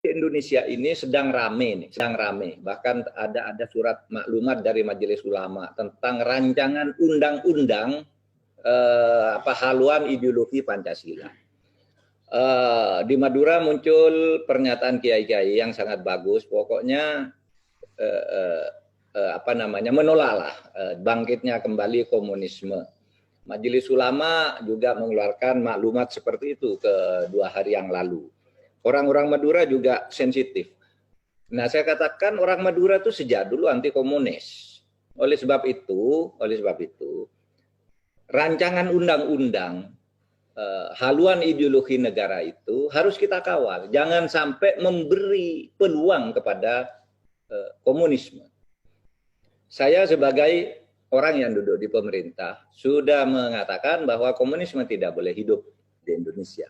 Indonesia ini sedang rame nih, sedang rame. Bahkan ada surat maklumat dari Majelis Ulama tentang rancangan undang-undang haluan ideologi Pancasila. Di Madura muncul pernyataan kiai-kiai yang sangat bagus. Pokoknya menolaklah bangkitnya kembali komunisme. Majelis Ulama juga mengeluarkan maklumat seperti itu ke 2 hari yang lalu. Orang-orang Madura juga sensitif. Nah, saya katakan orang Madura itu sejak dulu anti komunis. Oleh sebab itu, rancangan undang-undang haluan ideologi negara itu harus kita kawal. Jangan sampai memberi peluang kepada komunisme. Saya sebagai orang yang duduk di pemerintah sudah mengatakan bahwa komunisme tidak boleh hidup di Indonesia.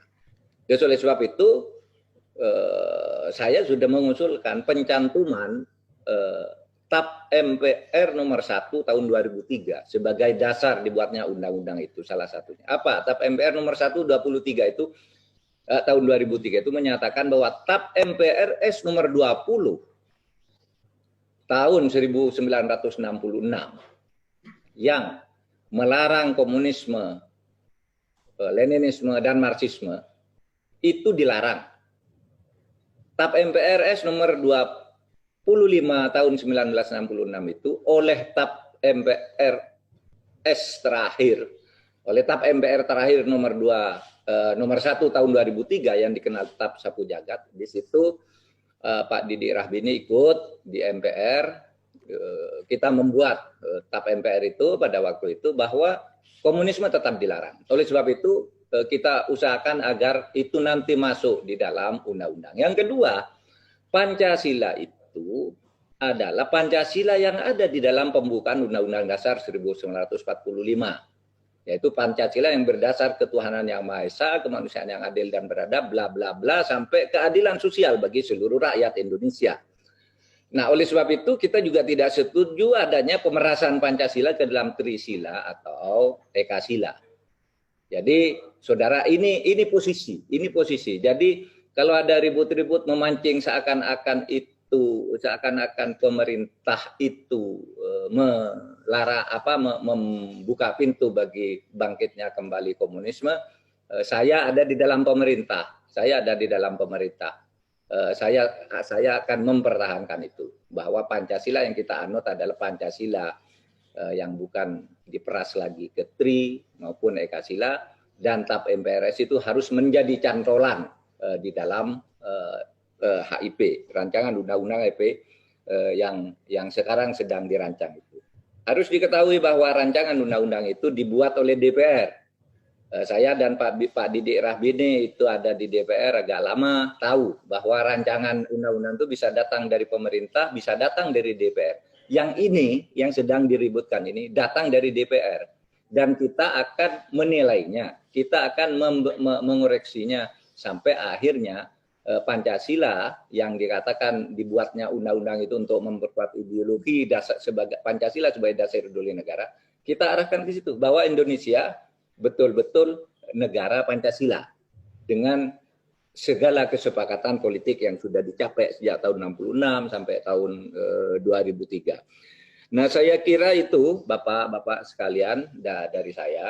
Jadi oleh sebab itu saya sudah mengusulkan pencantuman TAP MPR nomor 1 tahun 2003 sebagai dasar dibuatnya undang-undang itu salah satunya. Apa? TAP MPR nomor 1 23 itu tahun 2003 itu menyatakan bahwa TAP MPRS nomor 20 tahun 1966 yang melarang komunisme, Leninisme dan Marxisme itu dilarang. TAP MPRS nomor 25 tahun 1966 itu oleh TAP MPRS terakhir, oleh TAP MPR terakhir nomor 1 tahun 2003 yang dikenal TAP Sapu Jagat. Di situ Pak Didik Rahbini ikut di MPR. Kita membuat TAP MPR itu pada waktu itu bahwa komunisme tetap dilarang. Oleh sebab itu kita usahakan agar itu nanti masuk di dalam undang-undang. Yang kedua, Pancasila itu adalah Pancasila yang ada di dalam pembukaan Undang-Undang Dasar 1945. Yaitu Pancasila yang berdasar ketuhanan yang Maha Esa, kemanusiaan yang adil dan beradab, bla bla bla, sampai keadilan sosial bagi seluruh rakyat Indonesia. Nah, oleh sebab itu kita juga tidak setuju adanya pemerasan Pancasila ke dalam Trisila atau Ekasila. Jadi, saudara, ini posisi. Jadi, kalau ada ribut-ribut memancing seakan-akan pemerintah itu membuka pintu bagi bangkitnya kembali komunisme, saya ada di dalam pemerintah. Saya akan mempertahankan itu, bahwa Pancasila yang kita anut adalah Pancasila yang bukan diperas lagi ke Tri maupun Ekasila, dan TAP MPRS itu harus menjadi cantolan di dalam HIP, rancangan undang-undang HIP yang sekarang sedang dirancang itu. Harus diketahui bahwa rancangan undang-undang itu dibuat oleh DPR. Saya dan Pak Didik Rahbini itu ada di DPR agak lama, tahu bahwa rancangan undang-undang itu bisa datang dari pemerintah, bisa datang dari DPR. Yang ini, yang sedang diributkan ini, datang dari DPR. Dan kita akan menilainya, kita akan mengoreksinya sampai akhirnya Pancasila yang dikatakan dibuatnya undang-undang itu untuk memperkuat ideologi dasar sebagai Pancasila sebagai dasar ideologi negara, kita arahkan ke situ bahwa Indonesia betul-betul negara Pancasila dengan segala kesepakatan politik yang sudah dicapai sejak tahun 66 sampai tahun 2003. Nah, saya kira itu Bapak-bapak sekalian dari saya.